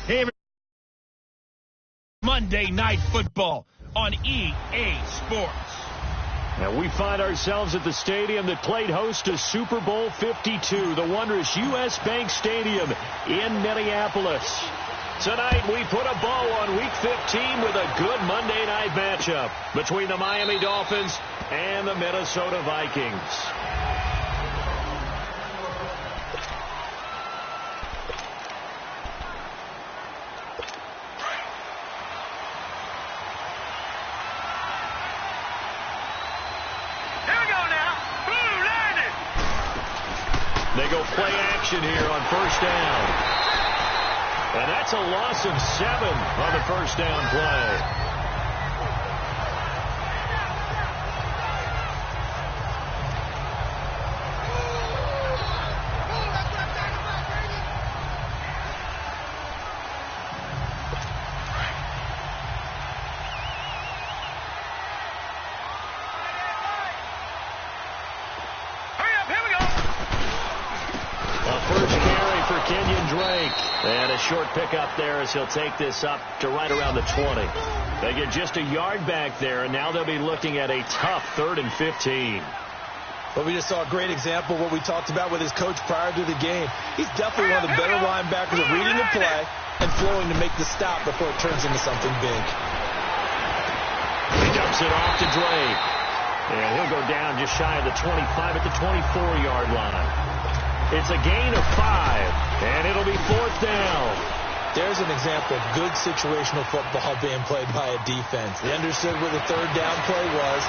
Hey, Monday Night Football on EA Sports. And we find ourselves at the stadium that played host to Super Bowl 52, the wondrous U.S. Bank Stadium in Minneapolis. Tonight, we put a bow on Week 15 with a good Monday night matchup between the Miami Dolphins and the Minnesota Vikings. They go play action here on first down. And that's a loss of 7 on the first down play. And a short pickup there as he'll take this up to right around the 20. They get just a yard back there, and now they'll be looking at a tough 3rd and 15. Well, we just saw a great example of what we talked about with his coach prior to the game. He's definitely one of the better linebackers at reading the play and flowing to make the stop before it turns into something big. He dumps it off to Drake. And he'll go down just shy of the 25 at the 24-yard line. It's a gain of 5, and it'll be 4th down. There's an example of good situational football being played by a defense. They understood where the 3rd down play was,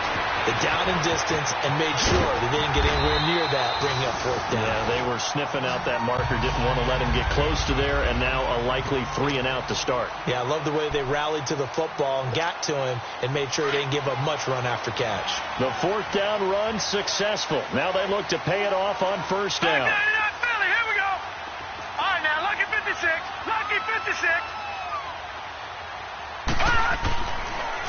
the down and distance, and made sure they didn't get anywhere near that, bringing up 4th down. Yeah, they were sniffing out that marker, didn't want to let him get close to there, and now a likely 3 and out to start. Yeah, I love the way they rallied to the football and got to him and made sure they didn't give up much run after catch. The 4th down run successful. Now they look to pay it off on first down. Lucky 56.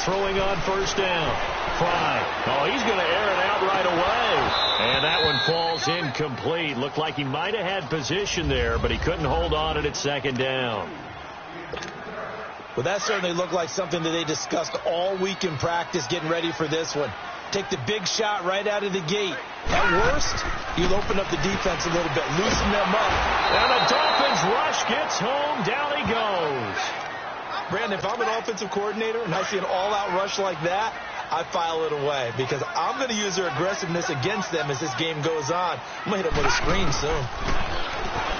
Throwing on first down. Fry. Oh, he's going to air it out right away. And that one falls incomplete. Looked like he might have had position there, but he couldn't hold on at 2nd down. Well, that certainly looked like something that they discussed all week in practice getting ready for this one. Take the big shot right out of the gate. At worst, you'll open up the defense a little bit, loosen them up. And the Dolphins rush gets home. Down he goes. Brandon, if I'm an offensive coordinator and I see an all-out rush like that, I file it away because I'm going to use their aggressiveness against them as this game goes on. I'm going to hit them with a screen soon.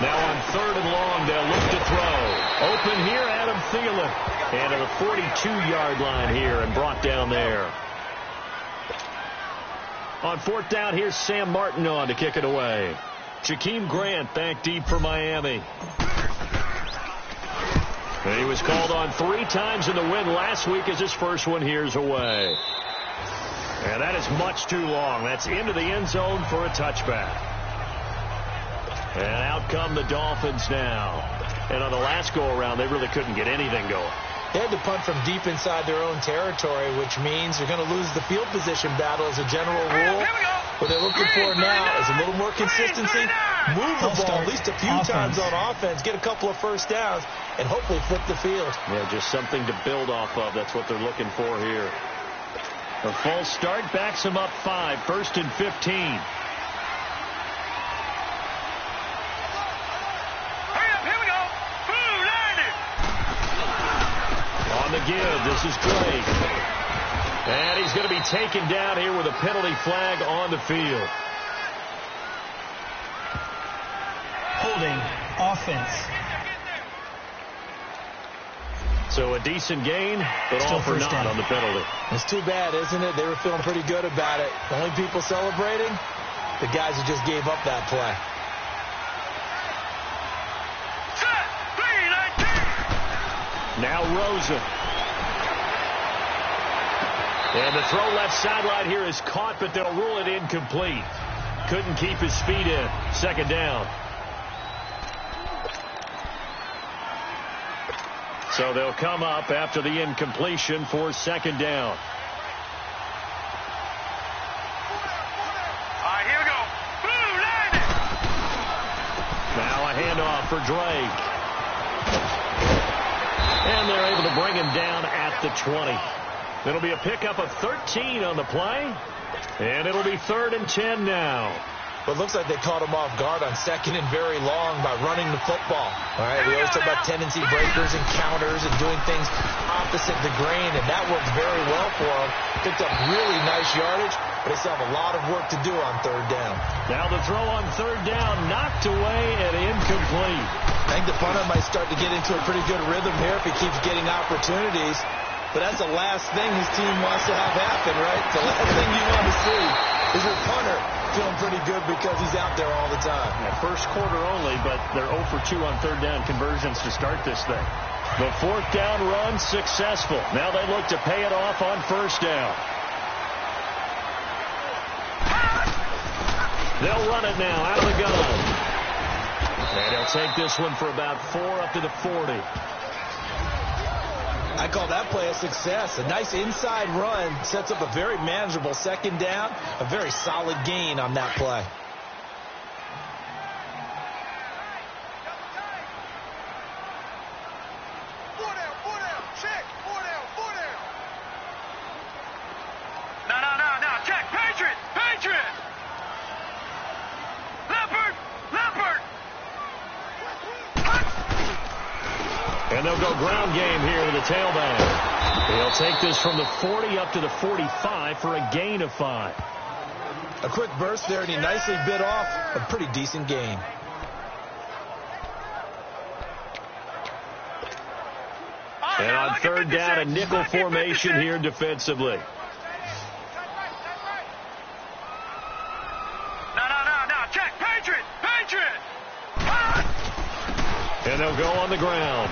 Now on 3rd and long, they'll look to throw. Open here, Adam Thielen. And at the 42-yard line here and brought down there. On 4th down, here's Sam Martin on to kick it away. Jakeem Grant back deep for Miami. And he was called on 3 times in the win last week as his first one here's away. And that is much too long. That's into the end zone for a touchback. And out come the Dolphins now. And on the last go-around, they really couldn't get anything going. They had to punt from deep inside their own territory, which means they're going to lose the field position battle as a general rule. What they're looking for now is a little more consistency, move the ball at least a few times on offense, get a couple of first downs, and hopefully flip the field. Yeah, just something to build off of. That's what they're looking for here. A false start backs them up 5, 1st and 15. On the give, this is Drake. And he's going to be taken down here with a penalty flag on the field. Holding offense. So a decent gain, but Still all for naught on the penalty. It's too bad, isn't it? They were feeling pretty good about it. The only people celebrating, the guys who just gave up that play. Now Rosen. And the throw left sideline here is caught, but they'll rule it incomplete. Couldn't keep his feet in. 2nd down. So they'll come up after the incompletion for 2nd down. All right, here we go. Boom, landed. Now a handoff for Drake. And they're able to bring him down at the 20. It'll be a pickup of 13 on the play. And it'll be 3rd and 10 now. Well, it looks like they caught him off guard on 2nd and very long by running the football. All right, we always talk about tendency breakers and counters and doing things opposite the grain, and that worked very well for him. Picked up really nice yardage, but they still have a lot of work to do on 3rd down. Now the throw on 3rd down, knocked away and incomplete. I think the punter might start to get into a pretty good rhythm here if he keeps getting opportunities. But that's the last thing his team wants to have happen, right? The last thing you want to see is your punter feeling pretty good because he's out there all the time. Yeah, first quarter only, but they're 0 for 2 on 3rd down conversions to start this thing. The 4th down run successful. Now they look to pay it off on 1st down. They'll run it now out of the gun. And he'll take this one for about 4 up to the 40. I call that play a success. A nice inside run sets up a very manageable 2nd down. A very solid gain on that play. No, check, Patriot! Leopard! And they'll go ground game here with the tailback. He'll take this from the 40 up to the 45 for a gain of 5. A quick burst there, and he nicely bit off a pretty decent gain. And on 3rd down, a nickel formation here defensively. No, check, Patriot! And they'll go on the ground.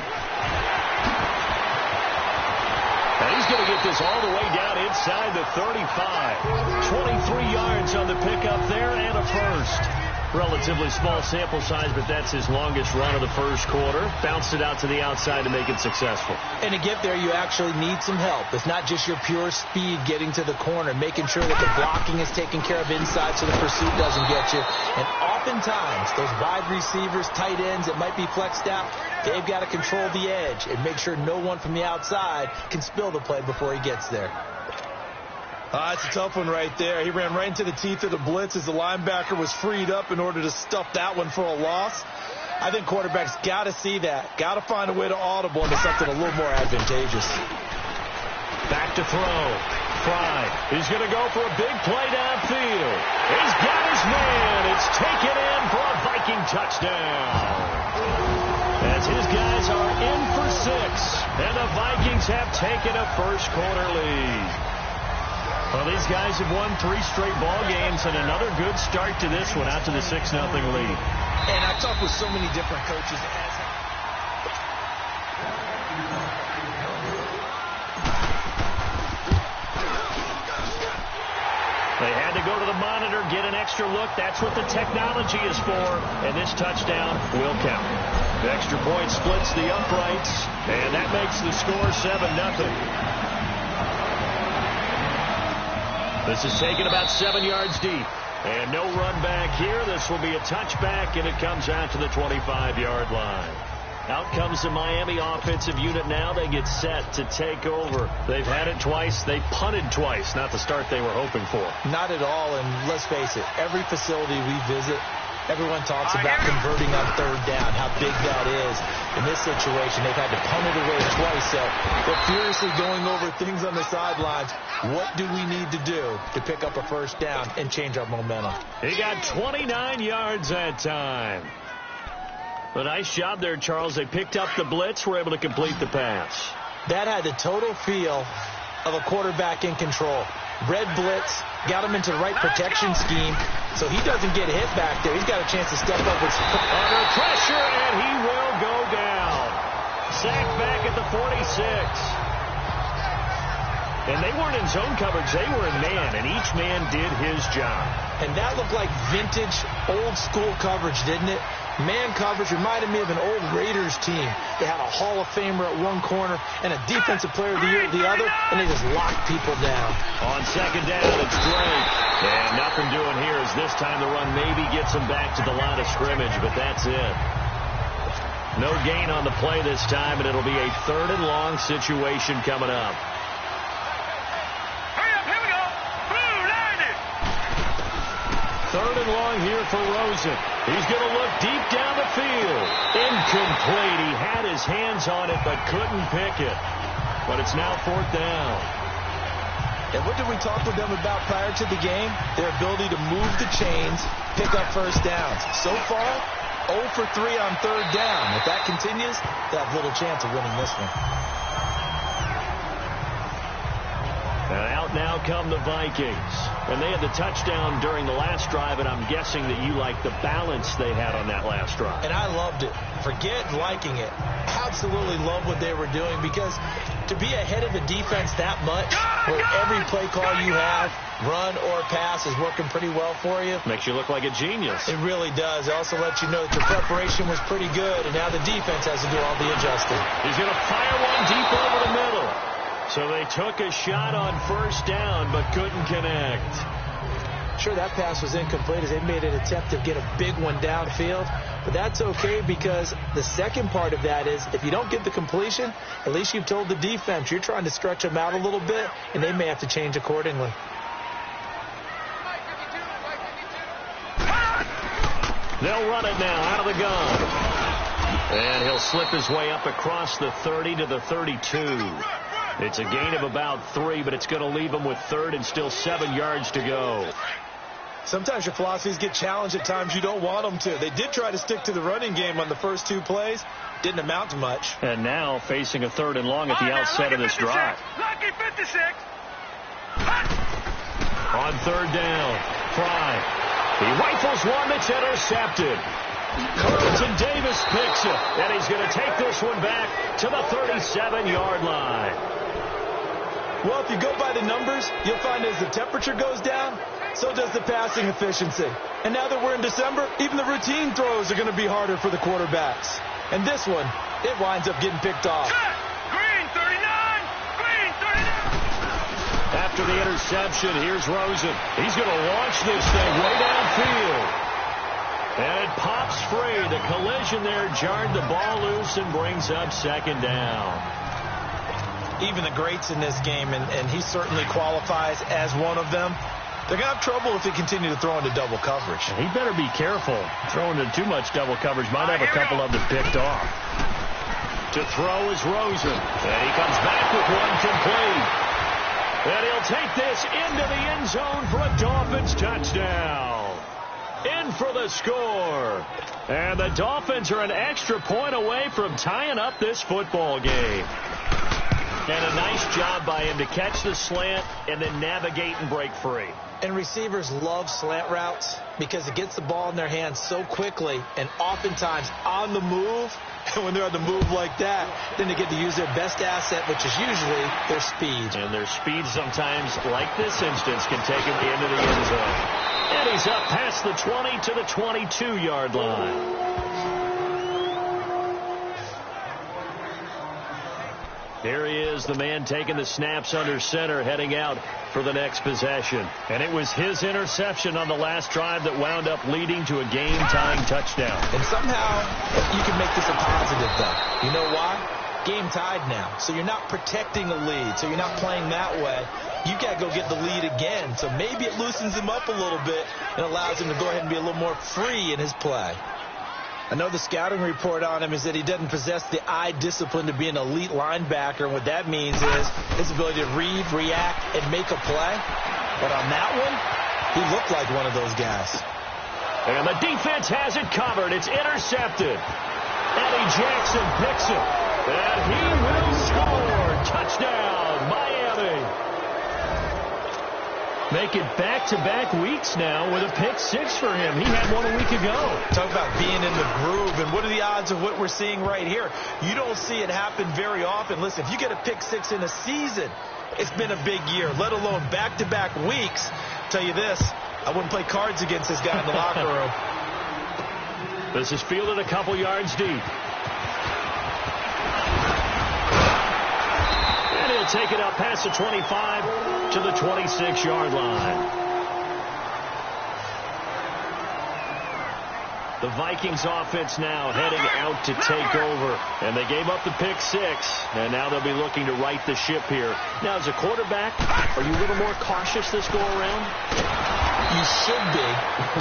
And he's going to get this all the way down inside the 35. 23 yards on the pickup there and a first. Relatively small sample size, but that's his longest run of the first quarter. Bounced it out to the outside to make it successful. And to get there, you actually need some help. It's not just your pure speed getting to the corner, making sure that the blocking is taken care of inside so the pursuit doesn't get you. And oftentimes, those wide receivers, tight ends that might be flexed out, they've got to control the edge and make sure no one from the outside can spill the play before he gets there. That's a tough one right there. He ran right into the teeth of the blitz as the linebacker was freed up in order to stuff that one for a loss. I think quarterbacks got to see that. Got to find a way to audible into something a little more advantageous. Back to throw. Fry. He's going to go for a big play downfield. He's got his man. It's taken in for a Viking touchdown. As his guys are in for 6. And the Vikings have taken a first quarter lead. Well, these guys have won 3 straight ball games and another good start to this one out to the 6-0 lead. And I've talked with so many different coaches. They had to go to the monitor, get an extra look. That's what the technology is for. And this touchdown will count. The extra point splits the uprights, and that makes the score 7-0. This is taken about 7 yards deep. And no run back here. This will be a touchback, and it comes out to the 25-yard line. Out comes the Miami offensive unit now. They get set to take over. They've had it twice. They punted twice. Not the start they were hoping for. Not at all, and let's face it, every facility we visit, everyone talks about converting on 3rd down, how big that is. In this situation, they've had to punt it away twice, so they're furiously going over things on the sidelines. What do we need to do to pick up a first down and change our momentum? He got 29 yards that time. A nice job there, Charles. They picked up the blitz, were able to complete the pass. That had the total feel of a quarterback in control. Red blitz, got him into the right protection scheme, so he doesn't get hit back there. He's got a chance to step up with under pressure, and he will go down. Sacked back at the 46. And they weren't in zone coverage. They were in man, and each man did his job. And that looked like vintage, old-school coverage, didn't it? Man coverage reminded me of an old Raiders team. They had a Hall of Famer at one corner and a Defensive Player of the Year at the other, and they just locked people down. On 2nd down, it's Drake. And nothing doing here as this time the run maybe gets him back to the line of scrimmage, but that's it. No gain on the play this time, and it'll be a 3rd and long situation coming up. Hurry up, here we go. Blue, line it. 3rd and long here for Rosen. He's going to look deep down the field. Incomplete. He had his hands on it, but couldn't pick it. But it's now 4th down. And what did we talk with them about prior to the game? Their ability to move the chains, pick up first downs. So far, 0 for 3 on 3rd down. If that continues, they have little chance of winning this one. And out now come the Vikings. And they had the touchdown during the last drive, and I'm guessing that you like the balance they had on that last drive. And I loved it. Forget liking it. Absolutely love what they were doing, because to be ahead of a defense that much, where every play call you have, run or pass, is working pretty well for you. Makes you look like a genius. It really does. It also lets you know that your preparation was pretty good, and now the defense has to do all the adjusting. He's going to fire one deep over the middle. So they took a shot on 1st down, but couldn't connect. Sure, that pass was incomplete as they made an attempt to get a big one downfield. But that's okay, because the second part of that is if you don't get the completion, at least you've told the defense you're trying to stretch them out a little bit, and they may have to change accordingly. They'll run it now out of the gun. And he'll slip his way up across the 30 to the 32. It's a gain of about 3, but it's going to leave him with 3rd and still 7 yards to go. Sometimes your philosophies get challenged at times you don't want them to. They did try to stick to the running game on the first 2 plays. Didn't amount to much. And now facing a 3rd and long at the outset of this drive. Lucky 56. On 3rd down, Fry. He rifles one that's intercepted. Carlton Davis picks it, and he's going to take this one back to the 37-yard line. Well, if you go by the numbers, you'll find as the temperature goes down, so does the passing efficiency. And now that we're in December, even the routine throws are going to be harder for the quarterbacks. And this one, it winds up getting picked off. Green 39. Green 39. After the interception, here's Rosen. He's going to launch this thing way downfield. And it pops free. The collision there jarred the ball loose and brings up 2nd down. Even the greats in this game, and he certainly qualifies as one of them, they're going to have trouble if they continue to throw into double coverage. He better be careful. Throwing into too much double coverage might have a couple of them picked off. To throw is Rosen. And he comes back with one complete. And he'll take this into the end zone for a Dolphins touchdown. In for the score. And the Dolphins are an extra point away from tying up this football game. And a nice job by him to catch the slant and then navigate and break free. And receivers love slant routes because it gets the ball in their hands so quickly and oftentimes on the move. And when they're on the move like that, then they get to use their best asset, which is usually their speed. And their speed sometimes, like this instance, can take them into the end zone. And he's up past the 20 to the 22-yard line. Here he is, the man taking the snaps under center, heading out for the next possession. And it was his interception on the last drive that wound up leading to a game-tying touchdown. And somehow you can make this a positive, though. You know why? Game tied now. So you're not protecting a lead, so you're not playing that way. You got to go get the lead again. So maybe it loosens him up a little bit and allows him to go ahead and be a little more free in his play. I know the scouting report on him is that he doesn't possess the eye discipline to be an elite linebacker. And what that means is his ability to read, react, and make a play. But on that one, he looked like one of those guys. And the defense has it covered. It's intercepted. Eddie Jackson picks it. And he will score. Touchdown, Miami. Make it back-to-back weeks now with a pick 6 for him. He had one a week ago. Talk about being in the groove, and what are the odds of what we're seeing right here? You don't see it happen very often. Listen, if you get a pick 6 in a season, it's been a big year, let alone back-to-back weeks. I'll tell you this, I wouldn't play cards against this guy in the locker room. This is fielded a couple yards deep. And he'll take it up past the 25 to the 26-yard line. The Vikings offense now heading out to take over. And they gave up the pick 6, and now they'll be looking to right the ship here. Now, as a quarterback, are you a little more cautious this go-around? You should be,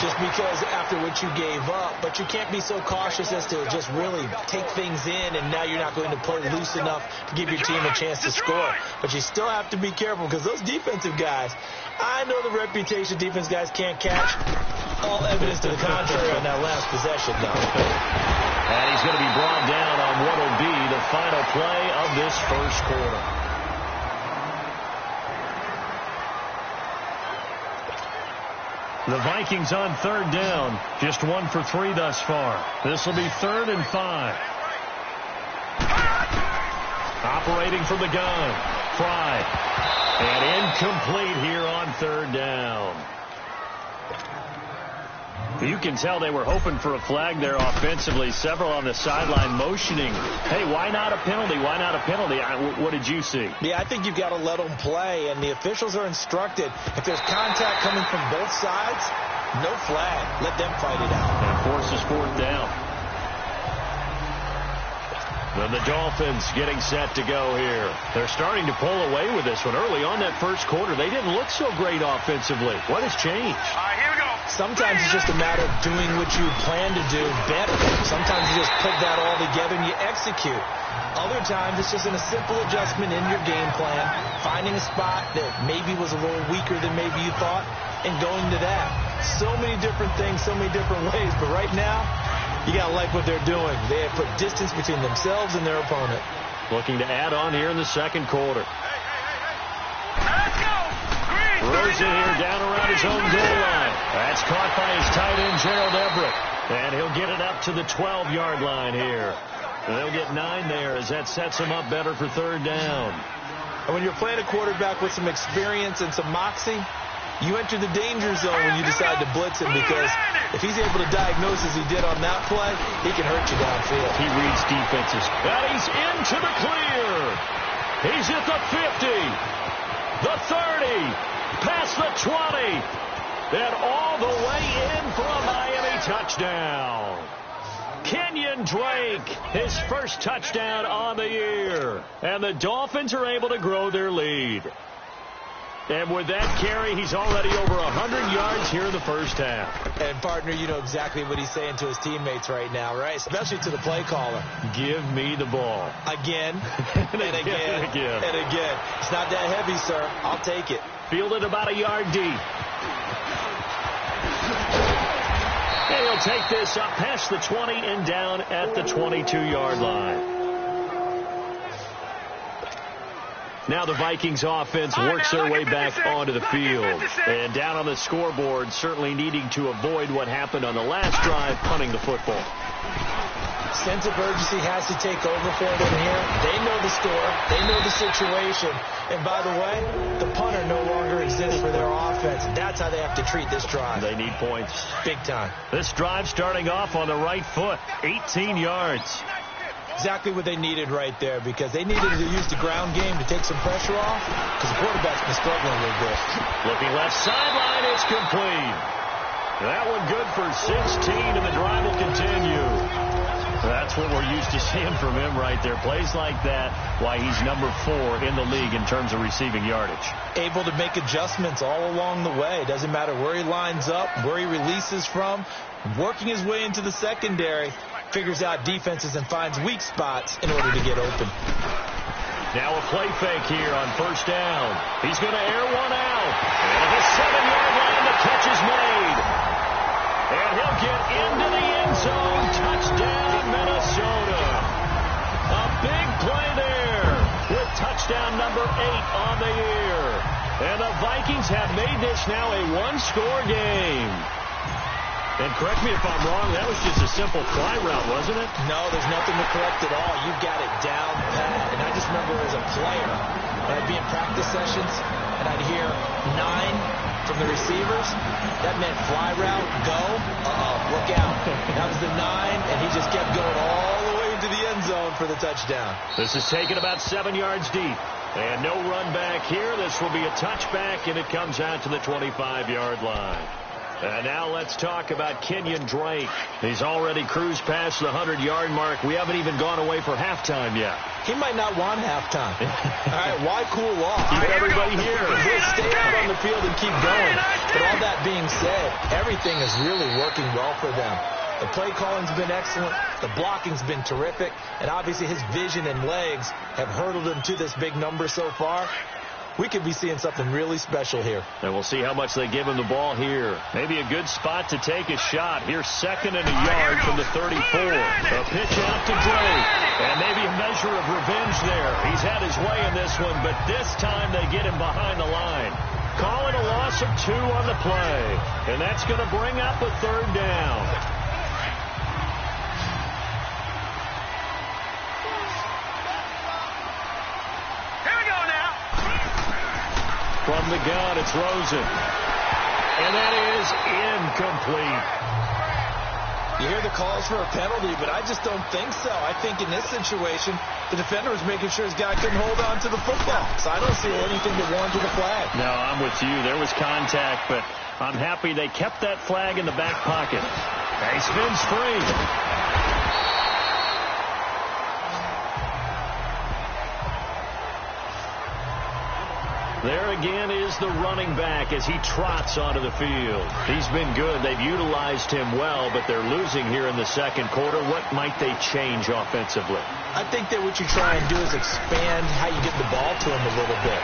just because after what you gave up. But you can't be so cautious as to just really take things in, and now you're not going to play loose enough to give your team a chance to score. But you still have to be careful, because those defensive guys, I know the reputation defense guys can't catch. All evidence to the contrary on that last possession, though. And he's going to be brought down on what will be the final play of this first quarter. The Vikings on 3rd down. Just 1 for 3 thus far. This will be 3rd and 5. Operating from the gun. Fry. And incomplete here on 3rd down. You can tell they were hoping for a flag there offensively. Several on the sideline motioning. Hey, why not a penalty? Why not a penalty? What did you see? Yeah, I think you've got to let them play, and the officials are instructed. If there's contact coming from both sides, no flag. Let them fight it out. And forces 4th down. Then the Dolphins getting set to go here. They're starting to pull away with this one. Early on that first quarter, they didn't look so great offensively. What has changed? All right, here we go. Sometimes it's just a matter of doing what you plan to do better. Sometimes you just put that all together and you execute. Other times it's just in a simple adjustment in your game plan, finding a spot that maybe was a little weaker than maybe you thought, and going to that. So many different things, so many different ways, but right now, you got to like what they're doing. They have put distance between themselves and their opponent. Looking to add on here in the second quarter. Let's go. Green, Throws it here down around his own goal line. That's caught by his tight end, Gerald Everett. And he'll get it up to the 12-yard line here. And they'll get 9 there as that sets him up better for 3rd down. And when you're playing a quarterback with some experience and some moxie, you enter the danger zone when you decide to blitz him, because if he's able to diagnose as he did on that play, he can hurt you downfield. He reads defenses. And he's into the clear. He's at the 50, the 30, past the 20, and all the way in for a Miami touchdown. Kenyon Drake, his first touchdown on the year. And the Dolphins are able to grow their lead. And with that carry, he's already over 100 yards here in the first half. And, partner, you know exactly what he's saying to his teammates right now, right? Especially to the play caller. Give me the ball. Again, and again, and again. It's not that heavy, sir. I'll take it. Fielded about a yard deep. And he'll take this up past the 20 and down at the 22-yard line. Now the Vikings offense works their way back onto the field. And down on the scoreboard, certainly needing to avoid what happened on the last drive, punting the football. Sense of urgency has to take over for them here. They know the score. They know the situation. And by the way, the punter no longer exists for their offense. That's how they have to treat this drive. They need points. Big time. This drive starting off on the right foot. 18 yards. Exactly what they needed right there, because they needed to use the ground game to take some pressure off, because the quarterback's been struggling a little bit. Looking left sideline, it's complete. That one good for 16, and the drive will continue. That's what we're used to seeing from him right there. Plays like that, why he's number 4 in the league in terms of receiving yardage. Able to make adjustments all along the way. Doesn't matter where he lines up, where he releases from. Working his way into the secondary, figures out defenses and finds weak spots in order to get open. Now a play fake here on first down. He's going to air one out. And at the 7-yard line, the catch is made. And he'll get into the end zone. Touchdown, Minnesota. A big play there with touchdown number 8 on the year. And the Vikings have made this now a one-score game. And correct me if I'm wrong, that was just a simple fly route, wasn't it? No, there's nothing to correct at all. You've got it down pat. And I just remember as a player, when I'd be in practice sessions, and I'd hear 9 from the receivers. That meant fly route, go, look out. That was the 9, and he just kept going all the way into the end zone for the touchdown. This is taken about 7 yards deep. And no run back here. This will be a touchback, and it comes out to the 25-yard line. And now let's talk about Kenyon Drake. He's already cruised past the 100-yard mark. We haven't even gone away for halftime yet. He might not want halftime. All right, why cool off? Keep everybody here. He'll stay out on the field and keep going. But all that being said, everything is really working well for them. The play calling's been excellent. The blocking's been terrific. And obviously his vision and legs have hurdled him to this big number so far. We could be seeing something really special here. And we'll see how much they give him the ball here. Maybe a good spot to take a shot. Here's 2nd and a yard from the 34. A pitch out to Drake. And maybe a measure of revenge there. He's had his way in this one, but this time they get him behind the line. Call it a loss of 2 on the play. And that's going to bring up a 3rd down. From the gun, it's Rosen. And that is incomplete. You hear the calls for a penalty, but I just don't think so. I think in this situation, the defender was making sure his guy couldn't hold on to the football. So I don't see anything that warranted a flag. No, I'm with you. There was contact, but I'm happy they kept that flag in the back pocket. He spins free. There again is the running back as he trots onto the field. He's been good. They've utilized him well, but they're losing here in the 2nd quarter. What might they change offensively? I think that what you try and do is expand how you get the ball to him a little bit.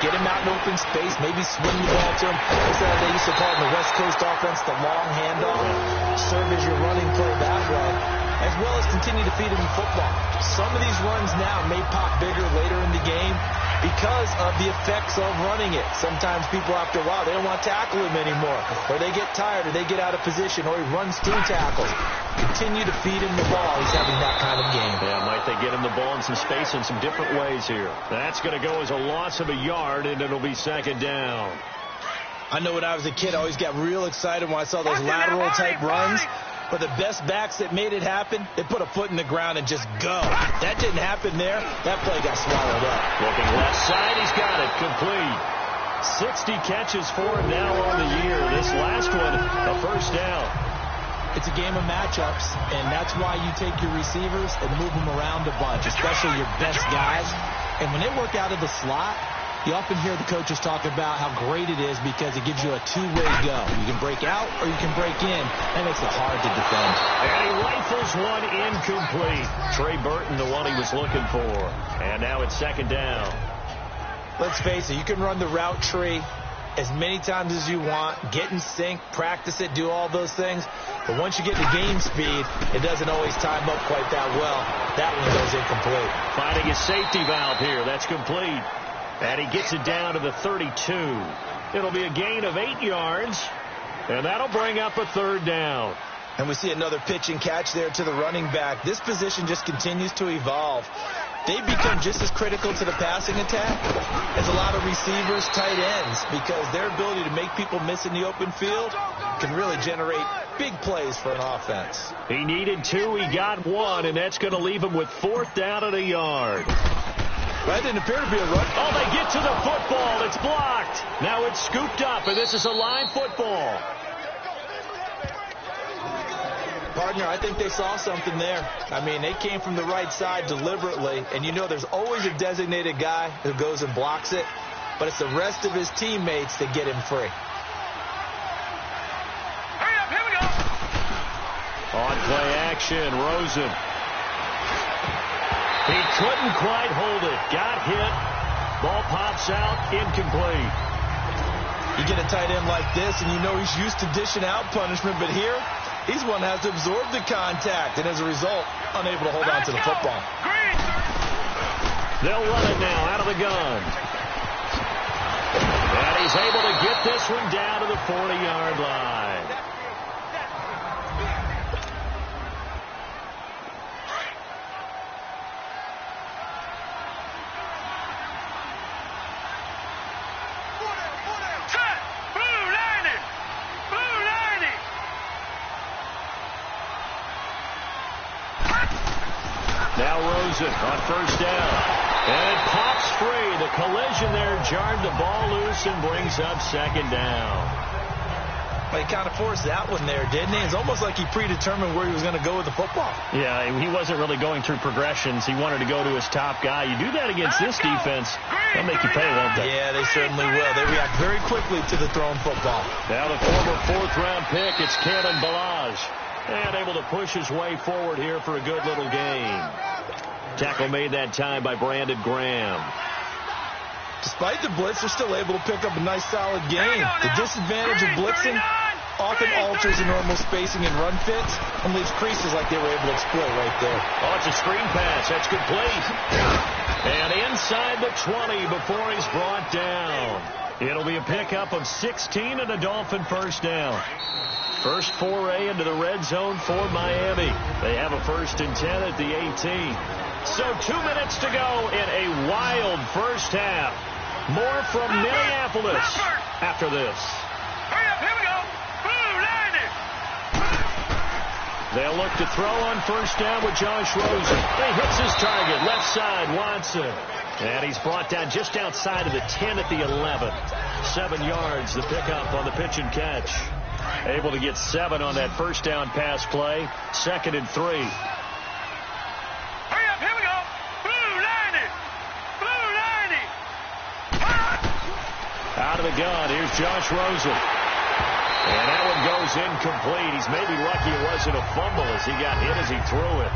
Get him out in open space, maybe swing the ball to him. That's what they used to call it in the West Coast offense, the long handoff. Serve as your running play that way, as well as continue to feed him the football. Some of these runs now may pop bigger later in the game because of the effects of running it. Sometimes people after a while, they don't want to tackle him anymore, or they get tired, or they get out of position, or he runs through tackles. Continue to feed him the ball. He's having that kind of game. Yeah, might they get him the ball in some space in some different ways here. That's going to go as a loss of a yard, and it'll be 2nd down. I know when I was a kid, I always got real excited when I saw those lateral-type runs. But the best backs that made it happen, they put a foot in the ground and just go. That didn't happen there. That play got swallowed up. Looking left side, he's got it complete. 60 catches for him now on the year. This last one, a 1st down. It's a game of matchups, and that's why you take your receivers and move them around a bunch, especially your best guys. And when they work out of the slot, you often hear the coaches talk about how great it is because it gives you a two-way go. You can break out or you can break in. That makes it hard to defend. And he rifles one incomplete. Trey Burton, the one he was looking for. And now it's 2nd down. Let's face it, you can run the route tree as many times as you want, get in sync, practice it, do all those things. But once you get to game speed, it doesn't always time up quite that well. That one goes incomplete. Finding a safety valve here. That's complete. And he gets it down to the 32. It'll be a gain of 8 yards, and that'll bring up a 3rd down. And we see another pitch and catch there to the running back. This position just continues to evolve. They become just as critical to the passing attack as a lot of receivers, tight ends, because their ability to make people miss in the open field can really generate big plays for an offense. He needed 2, he got 1, and that's going to leave him with 4th down and a yard. That didn't appear to be a run. Oh, they get to the football. It's blocked. Now it's scooped up, and this is a line football. Partner, I think they saw something there. I mean, they came from the right side deliberately, and you know there's always a designated guy who goes and blocks it, but it's the rest of his teammates that get him free. Hurry up, here we go. On play action, Rosen. He couldn't quite hold it. Got hit. Ball pops out. Incomplete. You get a tight end like this, and you know he's used to dishing out punishment, but here, he's one that has to absorb the contact, and as a result, unable to hold on to the football. They'll run it now out of the gun. And he's able to get this one down to the 40-yard line. Now Rosen on 1st down. And it pops free. The collision there jarred the ball loose and brings up 2nd down. He kind of forced that one there, didn't he? It's almost like he predetermined where he was going to go with the football. Yeah, he wasn't really going through progressions. He wanted to go to his top guy. You do that against this defense, they'll make you pay, won't they? Yeah, they certainly will. They react very quickly to the thrown football. Now the former fourth-round pick, it's Canale. And able to push his way forward here for a good little gain. Tackle made that time by Brandon Graham. Despite the blitz, they're still able to pick up a nice, solid gain. The disadvantage of blitzing often alters the normal spacing and run fits and leaves creases like they were able to exploit right there. Oh, it's a screen pass. That's complete. And inside the 20 before he's brought down. It'll be a pickup of 16 and a Dolphin first down. First foray into the red zone for Miami. They have a 1st and 10 at the 18. So 2 minutes to go in a wild first half. More from Minneapolis after this. Hurry up, here we go. They'll look to throw on first down with Josh Rosen. He hits his target, left side, Watson. And he's brought down just outside of the 10 at the 11. 7 yards, the pickup on the pitch and catch. Able to get 7 on that first down pass play. 2nd and 3. Hurry up, here we go. Blue 90. Out of the gun, here's Josh Rosen. And that one goes incomplete. He's maybe lucky it wasn't a fumble as he got hit as he threw it.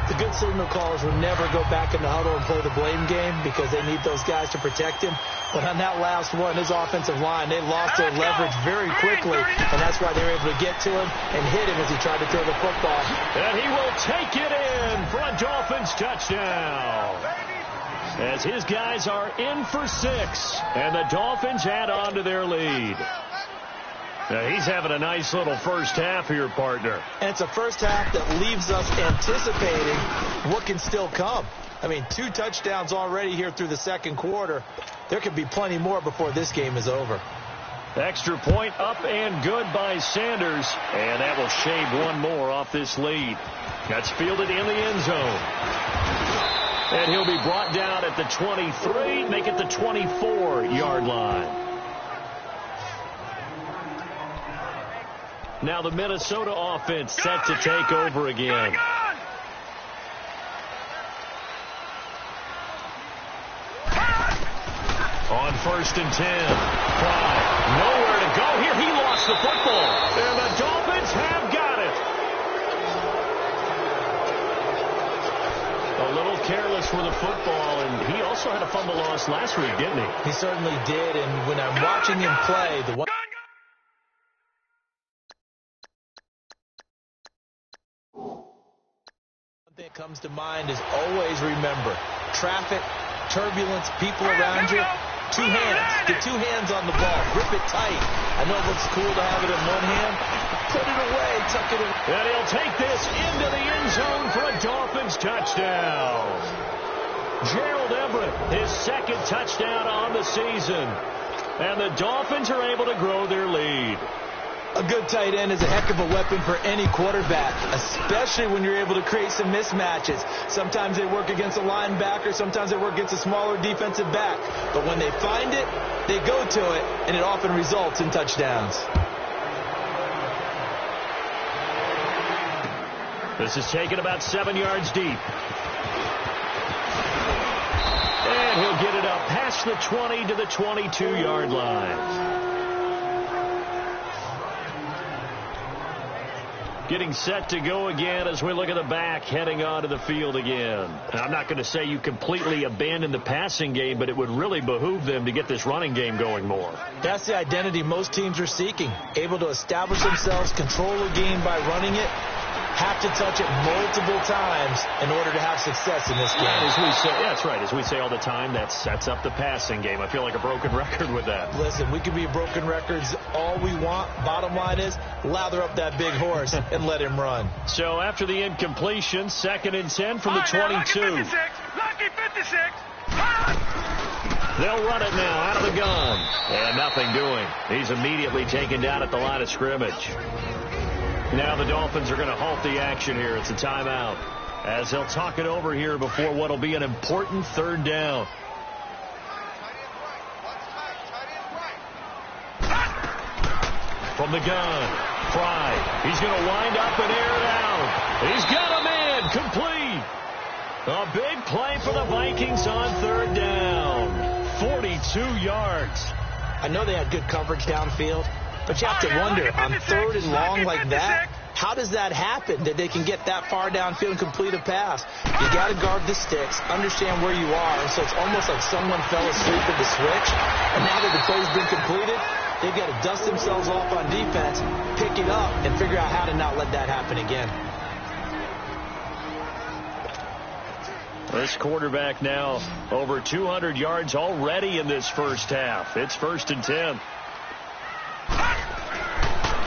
The good signal callers will never go back in the huddle and play the blame game because they need those guys to protect him. But on that last one, his offensive line, they lost their leverage very quickly, and that's why they were able to get to him and hit him as he tried to throw the football. And he will take it in for a Dolphins touchdown. As his guys are in for 6, and the Dolphins add on to their lead. Now he's having a nice little first half here, partner. And it's a first half that leaves us anticipating what can still come. I mean, 2 touchdowns already here through the second quarter. There could be plenty more before this game is over. Extra point up and good by Sanders. And that will shave 1 more off this lead. That's fielded in the end zone. And he'll be brought down at the 23, make it the 24-yard line. Now the Minnesota offense set to take over again. On 1st and 10. Prime. Nowhere to go here. He lost the football. And the Dolphins have got it. A little careless with the football, and he also had a fumble loss last week, didn't he? He certainly did, and when I'm watching him play, the one thing that comes to mind is always remember, traffic, turbulence, people around you, 2 hands. Get 2 hands on the ball. Grip it tight. I know it looks cool to have it in one hand. Put it away. Tuck it in. And he'll take this into the end zone for a Dolphins touchdown. Gerald Everett, his 2nd touchdown on the season. And the Dolphins are able to grow their lead. A good tight end is a heck of a weapon for any quarterback, especially when you're able to create some mismatches. Sometimes they work against a linebacker, sometimes they work against a smaller defensive back. But when they find it, they go to it, and it often results in touchdowns. This is taken about 7 yards deep. And he'll get it up past the 20 to the 22-yard line. Getting set to go again as we look at the back heading onto the field again. And I'm not going to say you completely abandon the passing game, but it would really behoove them to get this running game going more. That's the identity most teams are seeking. Able to establish themselves, control the game by running it, have to touch it multiple times in order to have success in this game. As we say, yeah, that's right. As we say all the time, that sets up the passing game. I feel like a broken record with that. Listen, we can be broken records all we want. Bottom line is, lather up that big horse and let him run. So after the incompletion, 2nd and 10 from the 22. Lucky 56. They'll run it now out of the gun. And nothing doing. He's immediately taken down at the line of scrimmage. Now the Dolphins are going to halt the action here. It's a timeout as they'll talk it over here before what will be an important 3rd down. From From the gun, Fry. He's going to wind up and air it out. He's got a man complete. A big play for the Vikings on third down. 42 yards. I know they had good coverage downfield, but you have to wonder, on third and long like that, how does that happen that they can get that far downfield and complete a pass? You got to guard the sticks, understand where you are, and so it's almost like someone fell asleep at the switch, and now that the play's been completed, they've got to dust themselves off on defense, pick it up, and figure out how to not let that happen again. This quarterback now over 200 yards already in this first half. It's 1st and 10.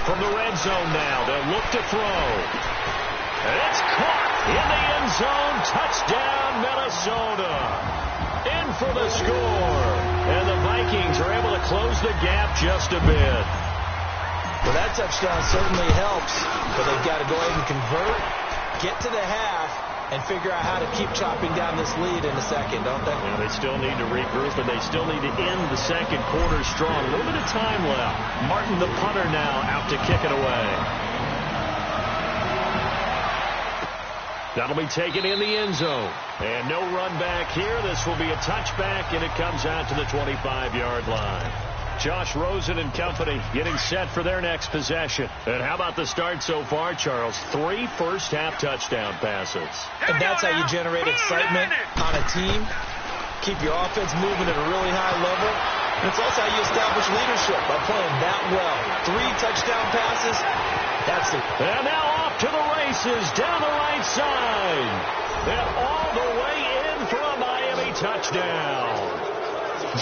From the red zone now, they'll look to throw. And it's caught in the end zone. Touchdown, Minnesota. In for the score. And the Vikings are able to close the gap just a bit. Well, that touchdown certainly helps, but they've got to go ahead and convert, get to the half, and figure out how to keep chopping down this lead in a second, don't they? Yeah, they still need to regroup, and they still need to end the second quarter strong. A little bit of time left. Martin, the punter, now out to kick it away. That'll be taken in the end zone. And no run back here. This will be a touchback, and it comes out to the 25-yard line. Josh Rosen and company getting set for their next possession. And how about the start so far, Charles? 3 first-half touchdown passes. And that's how you generate excitement on a team. Keep your offense moving at a really high level. And it's also how you establish leadership by playing that well. 3 touchdown passes. That's it. And now off to the races down the right side. And all the way in for a Miami touchdown.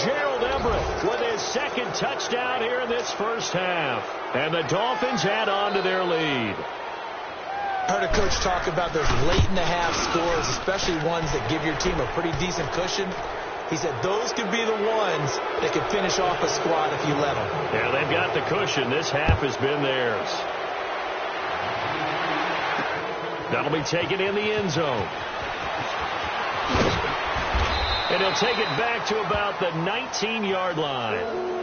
Gerald Everett with his second touchdown here in this first half. And the Dolphins add on to their lead. I heard a coach talk about those late-in-the-half scores, especially ones that give your team a pretty decent cushion. He said those could be the ones that could finish off a squad if you let them. Yeah, they've got the cushion. This half has been theirs. That'll be taken in the end zone. And he'll take it back to about the 19-yard line.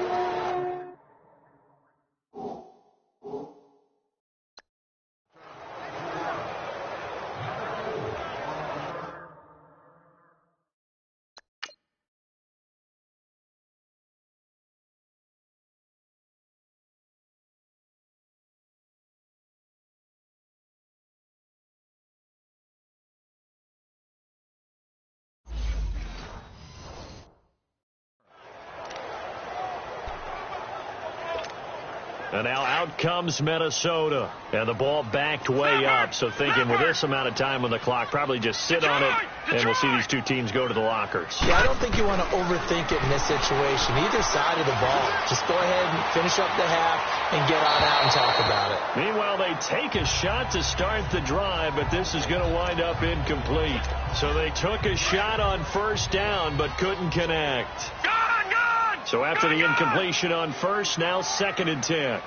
And now out comes Minnesota. And the ball backed way up. So thinking with this amount of time on the clock, probably just sit on it, and we'll see these two teams go to the lockers. Yeah, I don't think you want to overthink it in this situation. Either side of the ball. Just go ahead and finish up the half and get on out and talk about it. Meanwhile, they take a shot to start the drive, but this is going to wind up incomplete. So they took a shot on first down, but couldn't connect. So after the incompletion on first, now 2nd and 10.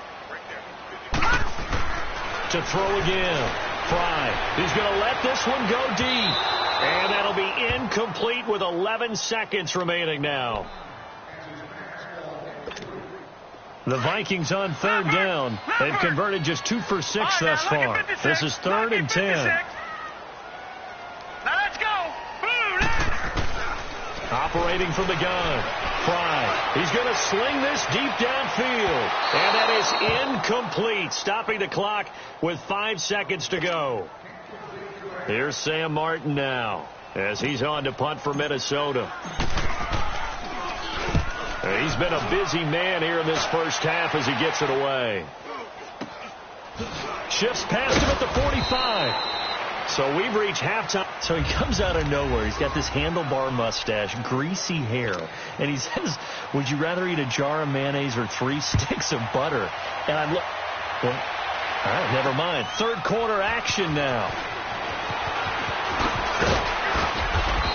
To throw again. Fry. He's going to let this one go deep. And that'll be incomplete with 11 seconds remaining now. The Vikings on third down. They've converted just 2 for 6 thus far. This is 3rd and 10. Now let's go. Operating from the gun. Fry. He's going to sling this deep downfield. And that is incomplete. Stopping the clock with 5 seconds to go. Here's Sam Martin now as he's on to punt for Minnesota. He's been a busy man here in this first half as he gets it away. Shifts past him at the 45. So we've reached halftime. So he comes out of nowhere. He's got this handlebar mustache, greasy hair. And he says, would you rather eat a jar of mayonnaise or 3 sticks of butter? And I'm like, well, all right, never mind. Third quarter action now.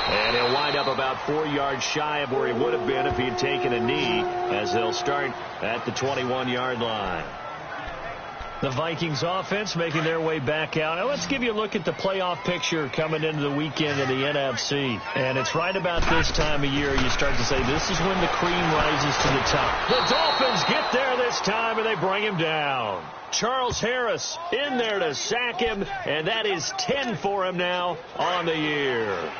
And he'll wind up about 4 yards shy of where he would have been if he had taken a knee, as they'll start at the 21-yard line. The Vikings offense making their way back out. Now let's give you a look at the playoff picture coming into the weekend in the NFC. And it's right about this time of year you start to say this is when the cream rises to the top. The Dolphins get there this time, and they bring him down. Charles Harris in there to sack him, and that is 10 for him now on the year.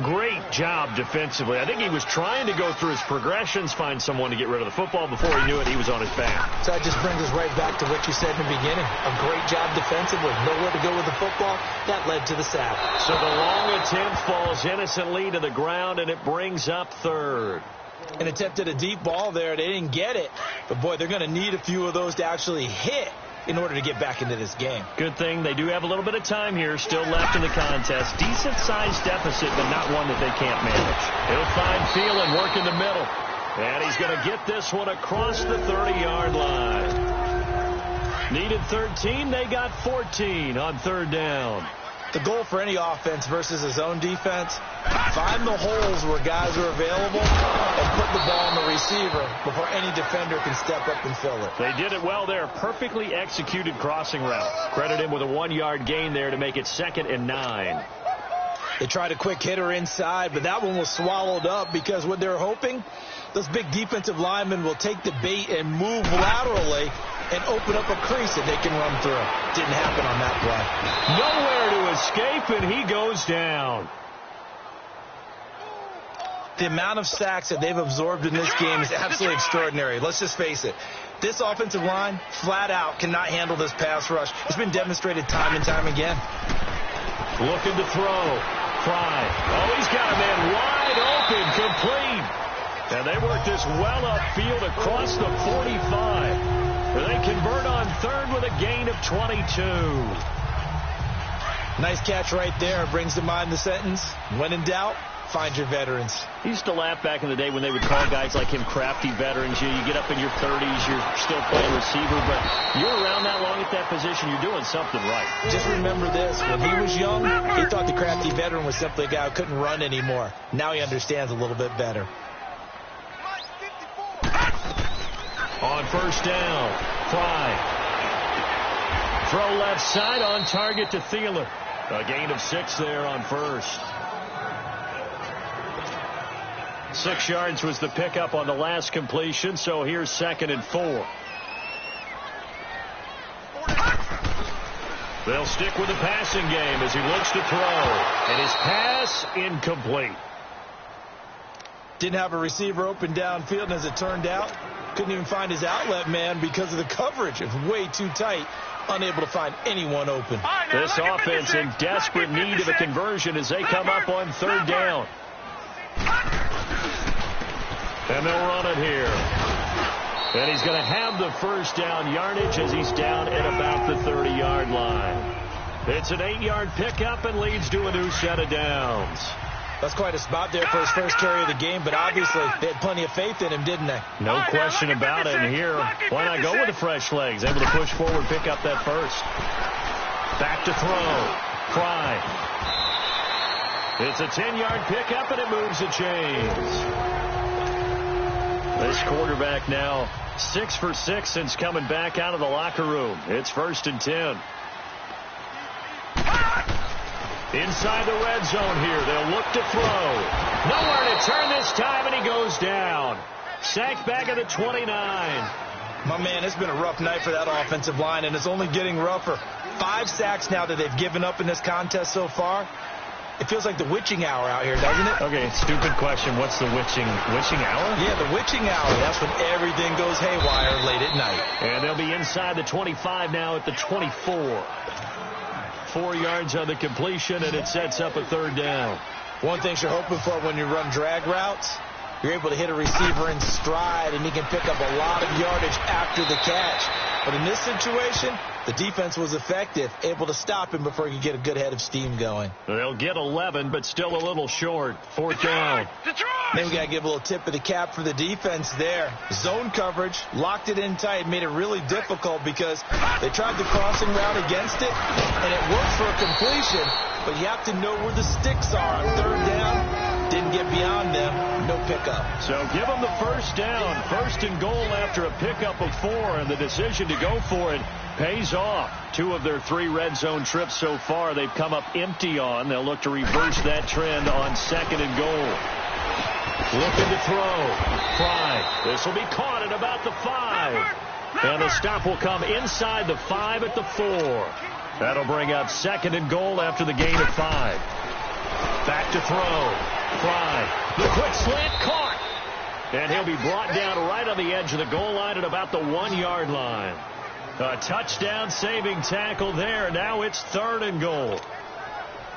Great job defensively. I think he was trying to go through his progressions, find someone to get rid of the football. Before he knew it, he was on his back. So that just brings us right back to what you said in the beginning. A great job defensively. Nowhere to go with the football. That led to the sack. So the long attempt falls innocently to the ground, and it brings up third. An attempt at a deep ball there. They didn't get it. But, boy, they're going to need a few of those to actually hit in order to get back into this game. Good thing they do have a little bit of time here still left in the contest. Decent-sized deficit, but not one that they can't manage. He'll find Thielen, work in the middle. And he's going to get this one across the 30-yard line. Needed 13. They got 14 on third down. The goal for any offense versus his own defense, find the holes where guys are available and put the ball on the receiver before any defender can step up and fill it. They did it well there. Perfectly executed crossing route. Credit him with a 1-yard gain there to make it 2nd and 9. They tried a quick hitter inside, but that one was swallowed up because what they're hoping, those big defensive linemen will take the bait and move laterally and open up a crease that they can run through. Didn't happen on that play. Nowhere to escape, and he goes down. The amount of sacks that they've absorbed in this game is absolutely extraordinary. Let's just face it. This offensive line, flat out, cannot handle this pass rush. It's been demonstrated time and time again. Looking to throw. Fry. Oh, he's got a man wide open, complete. And they work this well upfield across the 45. They convert on third with a gain of 22. Nice catch right there. Brings to mind the sentence, when in doubt, find your veterans. He used to laugh back in the day when they would call guys like him crafty veterans. You get up in your 30s, you're still playing receiver, but you're around that long at that position, you're doing something right. Just remember this. When he was young, he thought the crafty veteran was simply a guy who couldn't run anymore. Now he understands a little bit better. On first down, Fry. Throw left side on target to Thielen. A gain of 6 there on first. 6 yards was the pickup on the last completion, so here's 2nd and 4. They'll stick with the passing game as he looks to throw. And his pass incomplete. Didn't have a receiver open downfield, and as it turned out, couldn't even find his outlet man because of the coverage. It's way too tight. Unable to find anyone open. This offense in desperate need of a conversion as they come up on third down. And they'll run it here. And he's going to have the first down yardage as he's down at about the 30-yard line. It's an 8-yard pickup and leads to a new set of downs. That's quite a spot there for his first carry of the game, but obviously they had plenty of faith in him, didn't they? No question about it. And here, why not go with the fresh legs? Able to push forward, pick up that first. Back to throw. Fry. It's a 10-yard pickup, and it moves the chains. This quarterback now 6 for 6 since coming back out of the locker room. It's 1st and 10. Inside the red zone here. They'll look to throw. Nowhere to turn this time, and he goes down. Sacked back at the 29. My man, it's been a rough night for that offensive line, and it's only getting rougher. 5 sacks now that they've given up in this contest so far. It feels like the witching hour out here, doesn't it? Okay, stupid question. What's the witching hour? Yeah, the witching hour. That's when everything goes haywire late at night. And they'll be inside the 25 now at the 24. 4 yards on the completion, and it sets up a third down. One thing you're hoping for when you run drag routes, you're able to hit a receiver in stride, and he can pick up a lot of yardage after the catch. But in this situation, the defense was effective, able to stop him before he could get a good head of steam going. They'll get 11, but still a little short. 4th down. Then we got to give a little tip of the cap for the defense there. Zone coverage, locked it in tight, made it really difficult because they tried the crossing route against it, and it worked for a completion, but you have to know where the sticks are on third down. Didn't get beyond them, no pickup. So give them the first down. 1st and goal after a pickup of 4, and the decision to go for it pays off. 2 of their 3 red zone trips so far they've come up empty on. They'll look to reverse that trend on 2nd and goal. Looking to throw. Fry. This will be caught at about the 5. And the stop will come inside the 5 at the 4. That'll bring up 2nd and goal after the gain of 5. Back to throw. Fry. The quick slant caught. And he'll be brought down right on the edge of the goal line at about the 1-yard line. A touchdown saving tackle there. Now it's 3rd and goal.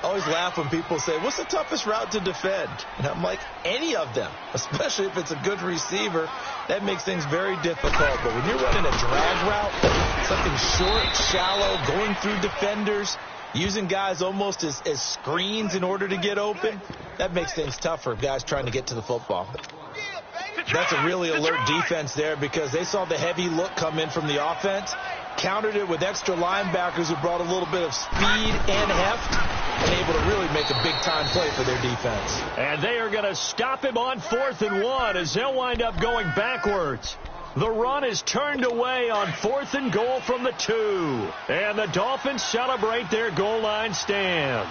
I always laugh when people say, what's the toughest route to defend? And I'm like, any of them, especially if it's a good receiver. That makes things very difficult. But when you're running a drag route, something short, shallow, going through defenders, using guys almost as screens in order to get open, that makes things tough for guys trying to get to the football. That's a really alert defense there because they saw the heavy look come in from the offense, countered it with extra linebackers who brought a little bit of speed and heft, and able to really make a big-time play for their defense. And they are going to stop him on 4th and 1 as they'll wind up going backwards. The run is turned away on 4th and goal from the 2. And the Dolphins celebrate their goal line stand.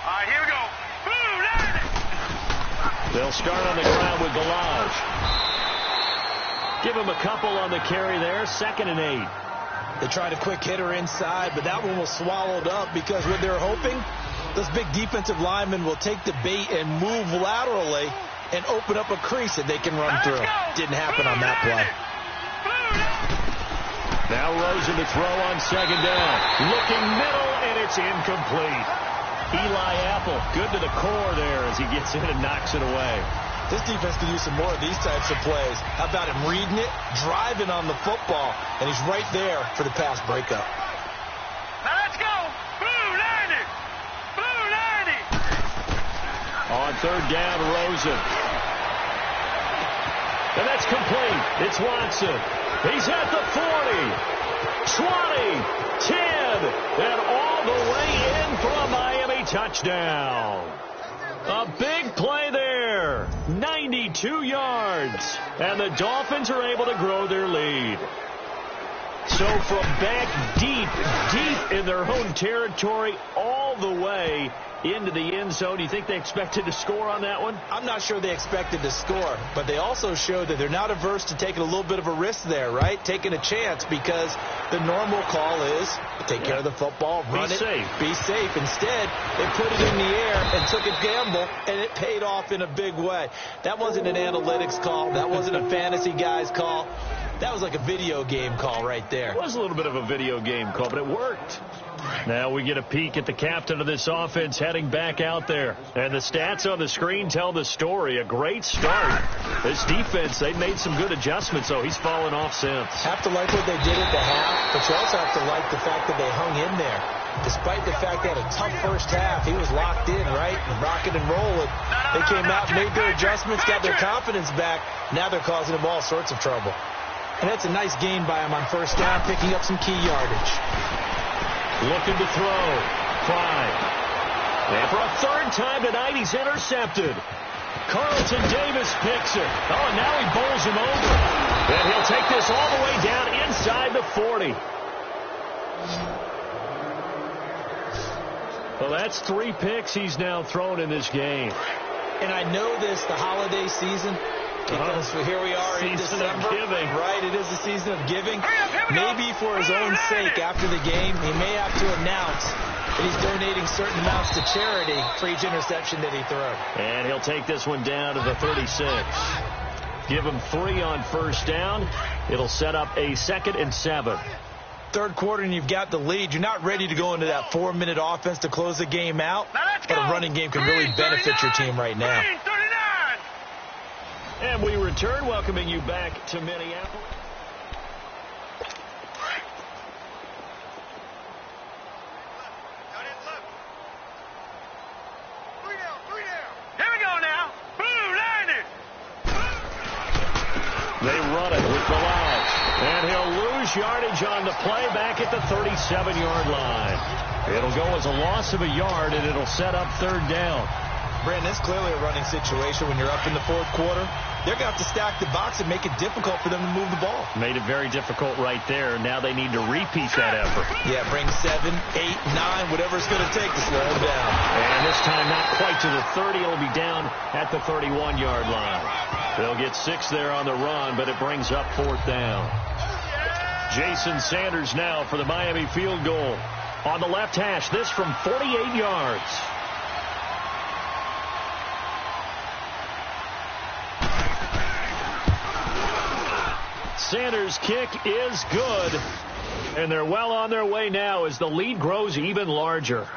All right, here we go. Boom, landed. They'll start on the ground with Galage. Give him a couple on the carry there. 2nd and 8. They tried a quick hitter inside, but that one was swallowed up because what they're hoping, those big defensive linemen will take the bait and move laterally and open up a crease that they can run through. Didn't happen on that play. Now Rosen to throw on 2nd down. Looking middle, and it's incomplete. Eli Apple, good to the core there as he gets in and knocks it away. This defense could use some more of these types of plays. How about him reading it, driving on the football, and he's right there for the pass breakup. Now let's go. Boom, landed. Boom, landed. On 3rd down, Rosen. And that's complete. It's Watson. He's at the 40, 20, 10, and all the way in for a Miami touchdown. A big play there. 92 yards. And the Dolphins are able to grow their lead. So from back deep in their own territory all the way into the end zone, do you think they expected to score on that one? I'm not sure they expected to score, but they also showed that they're not averse to taking a little bit of a risk there, right? Taking a chance because the normal call is take care of the football, run it, be safe. Instead, they put it in the air and took a gamble, and it paid off in a big way. That wasn't an analytics call. That wasn't a fantasy guy's call. That was like a video game call right there. It was a little bit of a video game call, but it worked. Now we get a peek at the captain of this offense heading back out there. And the stats on the screen tell the story. A great start. This defense, they made some good adjustments, so he's fallen off since. Have to like what they did at the half, but you also have to like the fact that they hung in there. Despite the fact they had a tough first half, he was locked in, right? Rocking and rolling. They came out, made their adjustments, got their confidence back. Now they're causing them all sorts of trouble. And that's a nice gain by him on 1st down, picking up some key yardage. Looking to throw. Fry. And for a 3rd time tonight, he's intercepted. Carlton Davis picks it. Oh, and now he bowls him over. And he'll take this all the way down inside the 40. Well, that's 3 picks he's now thrown in this game. And I know this, the holiday season, because here we are in December, right? It is the season of giving. Maybe for his own sake, after the game, he may have to announce that he's donating certain amounts to charity for each interception that he throws. And he'll take this one down to the 36. Give him 3 on 1st down. It'll set up a 2nd and 7. 3rd quarter and you've got the lead. You're not ready to go into that 4-minute offense to close the game out, but a running game can really benefit your team right now. And we return, welcoming you back to Minneapolis. Here we go now. Boom, landed. They run it with Galage. And he'll lose yardage on the play back at the 37-yard line. It'll go as a loss of a yard, and it'll set up 3rd down. Brandon, it's clearly a running situation when you're up in the 4th quarter. They're going to have to stack the box and make it difficult for them to move the ball. Made it very difficult right there. Now they need to repeat that effort. Yeah, bring 7, 8, 9, whatever it's going to take to slow them down. And this time not quite to the 30. It'll be down at the 31-yard line. They'll get 6 there on the run, but it brings up 4th down. Jason Sanders now for the Miami field goal. On the left hash, this from 48 yards. Sanders' kick is good. And they're well on their way now as the lead grows even larger.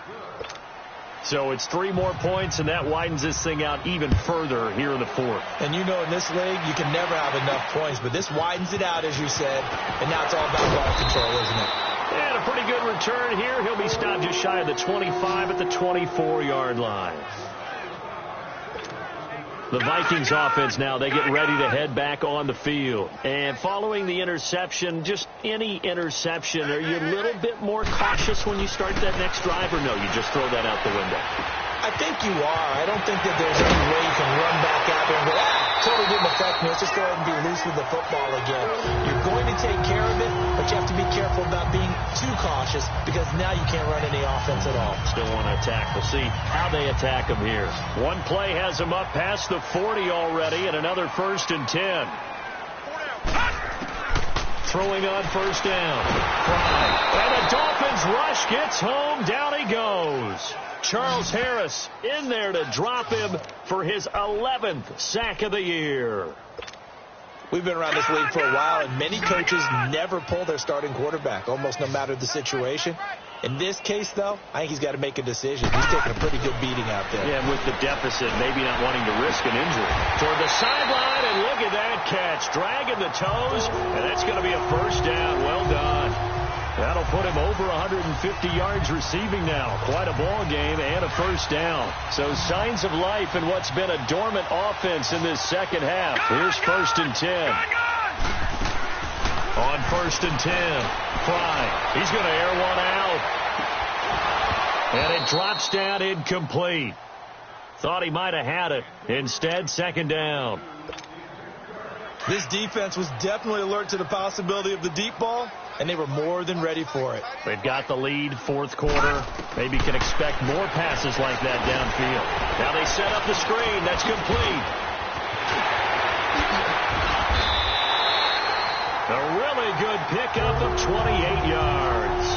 So it's 3 more points, and that widens this thing out even further here in the 4th. And you know, in this league, you can never have enough points, but this widens it out, as you said, and now it's all about ball control, isn't it? And a pretty good return here. He'll be stopped just shy of the 25 at the 24-yard line. The Vikings offense now, they get ready to head back on the field. And following the interception, just any interception, are you a little bit more cautious when you start that next drive, or no, you just throw that out the window? I think you are. I don't think that there's any way you can run back out there and go, totally didn't affect me. Let's just go ahead and be loose with the football again. You're going to take care of it, but you have to be careful about being too cautious because now you can't run any offense at all. Still want to attack. We'll see how they attack them here. One play has them up past the 40 already, and another 1st and 10. Throwing on 1st down. And the Dolphins rush gets home. Down he goes. Charles Harris in there to drop him for his 11th sack of the year. We've been around this league for a while, and many coaches never pull their starting quarterback, almost no matter the situation. In this case, though, I think he's got to make a decision. He's taking a pretty good beating out there. Yeah, and with the deficit, maybe not wanting to risk an injury. Toward the sideline, and look at that catch. Dragging the toes, and that's going to be a 1st down. Well done. That'll put him over 150 yards receiving now. Quite a ball game and a 1st down. So signs of life in what's been a dormant offense in this second half. Here's 1st and 10. On 1st and 10. Fry. He's going to air one out. And it drops down incomplete. Thought he might have had it. Instead, 2nd down. This defense was definitely alert to the possibility of the deep ball, and they were more than ready for it. They've got the lead, 4th quarter. Maybe can expect more passes like that downfield. Now they set up the screen. That's complete. A really good pickup of 28 yards.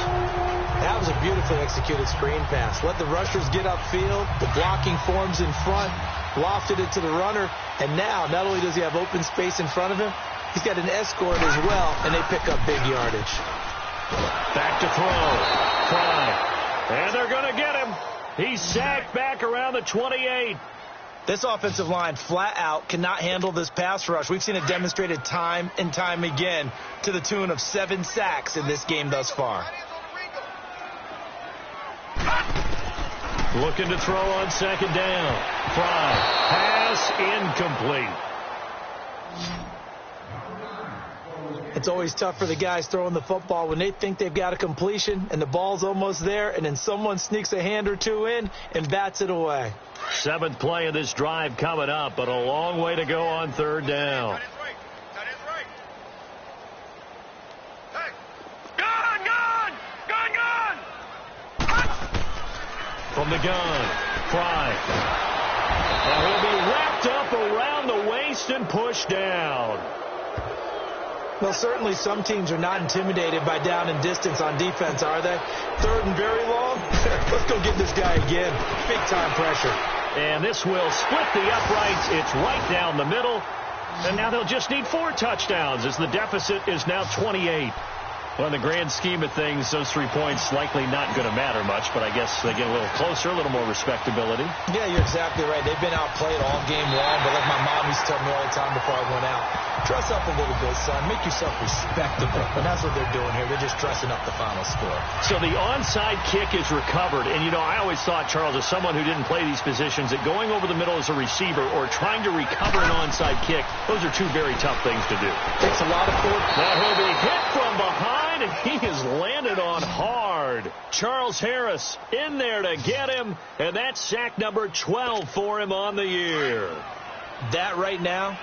That was a beautifully executed screen pass. Let the rushers get upfield. The blocking forms in front. Lofted it to the runner. And now, not only does he have open space in front of him, he's got an escort as well, and they pick up big yardage. Back to throw. Fry. And they're going to get him. He's sacked back around the 28. This offensive line flat out cannot handle this pass rush. We've seen it demonstrated time and time again to the tune of 7 sacks in this game thus far. Looking to throw on 2nd down. Fry. Pass incomplete. It's always tough for the guys throwing the football when they think they've got a completion and the ball's almost there, and then someone sneaks a hand or two in and bats it away. 7th play of this drive coming up, but a long way to go on 3rd down. From the gun, Fry. Now he'll be wrapped up around the waist and pushed down. Well, certainly some teams are not intimidated by down and distance on defense, are they? 3rd and very long? Let's go get this guy again. Big-time pressure. And this will split the uprights. It's right down the middle. And now they'll just need 4 touchdowns as the deficit is now 28. Well, in the grand scheme of things, those 3 points likely not going to matter much, but I guess they get a little closer, a little more respectability. Yeah, you're exactly right. They've been outplayed all game long, but like my mom used to tell me all the time before I went out, dress up a little bit, son. Make yourself respectable. And that's what they're doing here. They're just dressing up the final score. So the onside kick is recovered. And, you know, I always thought, Charles, as someone who didn't play these positions, that going over the middle as a receiver or trying to recover an onside kick, those are 2 very tough things to do. Takes a lot of force. Now he'll be hit from behind. And he has landed on hard. Charles Harris in there to get him, and that's sack number 12 for him on the year. That right now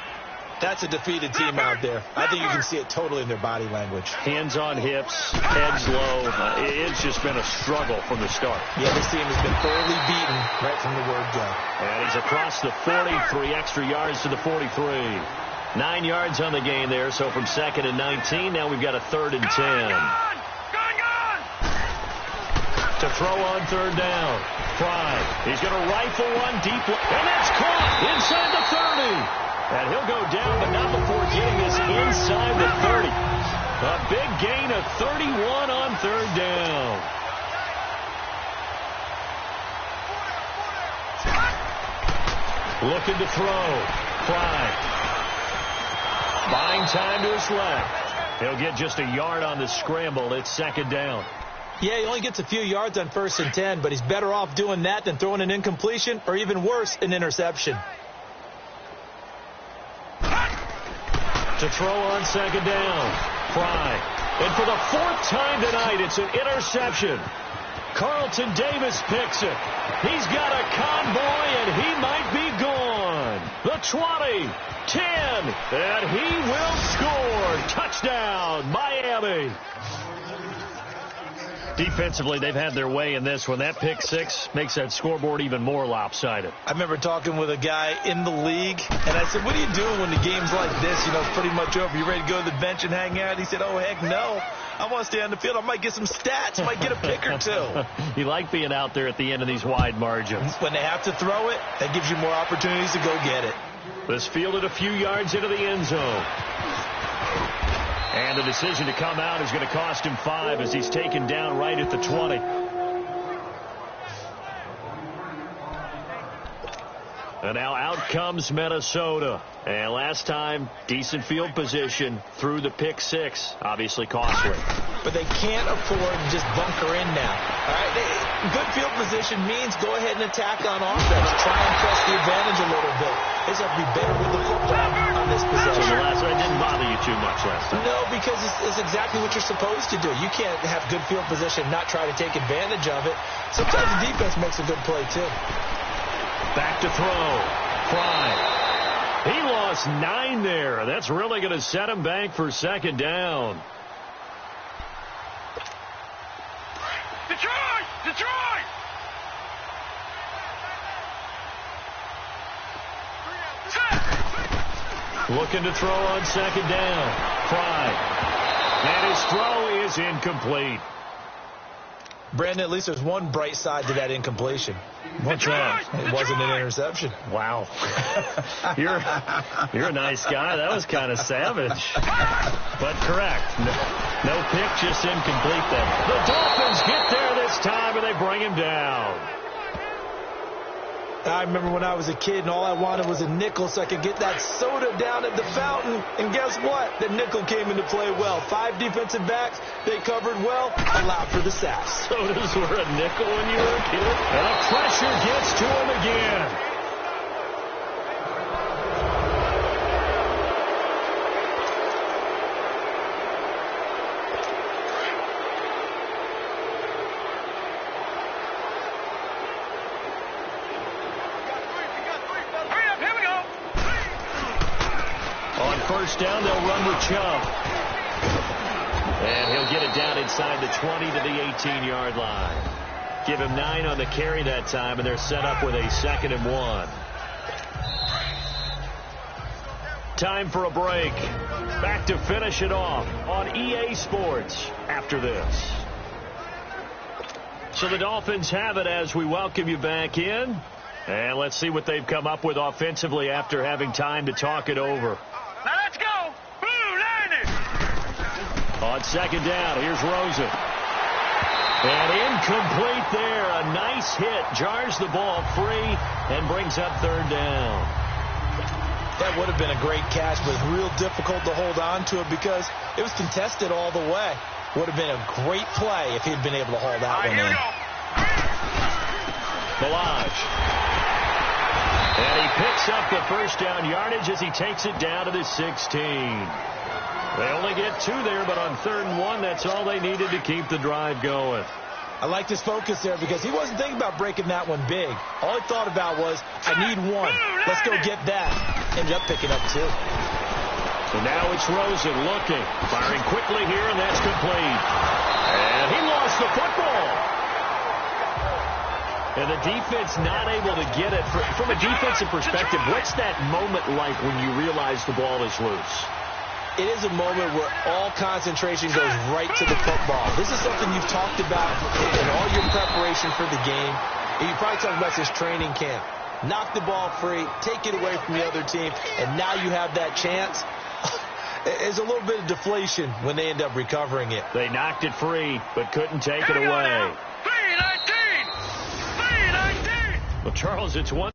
That's a defeated team out there. I think you can see it totally in their body language. Hands on hips, heads low. It's just been a struggle from the start. Yeah, this team has been thoroughly beaten right from the word go. And he's across the 40, 3 extra yards to the 43. 9 yards on the game there, so from 2nd and 19, now we've got a 3rd and 10. To throw on 3rd down. Fry. He's going to rifle one deep. And that's caught inside the 30. And he'll go down, but not before getting this inside the 30. A big gain of 31 on 3rd down. Looking to throw. Fry. Buying time to his left. He'll get just a yard on the scramble. It's 2nd down. Yeah, he only gets a few yards on 1st and 10, but he's better off doing that than throwing an incompletion or even worse, an interception. To throw on 2nd down. Fry. And for the 4th time tonight, it's an interception. Carlton Davis picks it. He's got a convoy, and he might be gone. The 20, 10, and he will score. Touchdown, Miami. Defensively, they've had their way in this one. That pick 6 makes that scoreboard even more lopsided. I remember talking with a guy in the league, and I said, what are you doing when the game's like this? You know, it's pretty much over. You ready to go to the bench and hang out? He said, oh, heck no. I want to stay on the field. I might get some stats. Might get a pick or two. You like being out there at the end of these wide margins. When they have to throw it, that gives you more opportunities to go get it. This fielded a few yards into the end zone. And the decision to come out is going to cost him 5 as he's taken down right at the 20. And now out comes Minnesota. And last time, decent field position through the pick 6. Obviously costly. But they can't afford to just bunker in now. All right, good field position means go ahead and attack on offense. Try and press the advantage a little bit. They just have to be better with the football on this possession. So that didn't bother you too much last time. No, because it's exactly what you're supposed to do. You can't have good field position and not try to take advantage of it. Sometimes the defense makes a good play, too. Back to throw. Fry. He lost 9 there. That's really going to set him back for 2nd down. Detroit! Detroit! Looking to throw on 2nd down. Fry. And his throw is incomplete. Brandon, at least there's one bright side to that incompletion. What's that? It wasn't an interception. Wow. You're a nice guy. That was kind of savage. But correct. No pick, just incomplete then. The Dolphins get there this time, and they bring him down. I remember when I was a kid and all I wanted was a nickel so I could get that soda down at the fountain. And guess what? The nickel came into play well. 5 defensive backs. They covered well. Allowed for the sacks. Sodas were a nickel when you were a kid. And the pressure gets to him again. First down, they'll run with Chubb. And he'll get it down inside the 20 to the 18-yard line. Give him 9 on the carry that time, and they're set up with a 2nd and 1. Time for a break. Back to finish it off on EA Sports after this. So the Dolphins have it as we welcome you back in. And let's see what they've come up with offensively after having time to talk it over. Now let's go. Blue, line it. On 2nd down, here's Rosen. And incomplete there. A nice hit. Jars the ball free and brings up 3rd down. That would have been a great catch, but it's real difficult to hold on to it because it was contested all the way. Would have been a great play if he'd been able to haul that one in. Balaj. And he picks up the first down yardage as he takes it down to the 16. They only get 2 there, but on 3rd and 1, that's all they needed to keep the drive going. I like his focus there because he wasn't thinking about breaking that one big. All he thought about was, I need 1. Let's go get that. Ended up picking up 2. And now it's Rosen looking. Firing quickly here, and that's complete. And he lost the football. And the defense not able to get it. From a defensive perspective, what's that moment like when you realize the ball is loose? It is a moment where all concentration goes right to the football. This is something you've talked about in all your preparation for the game. And you probably talked about this training camp. Knock the ball free, take it away from the other team, and now you have that chance. There's a little bit of deflation when they end up recovering it. They knocked it free, but couldn't take it away. 319! 319! Well, Charles, it's one.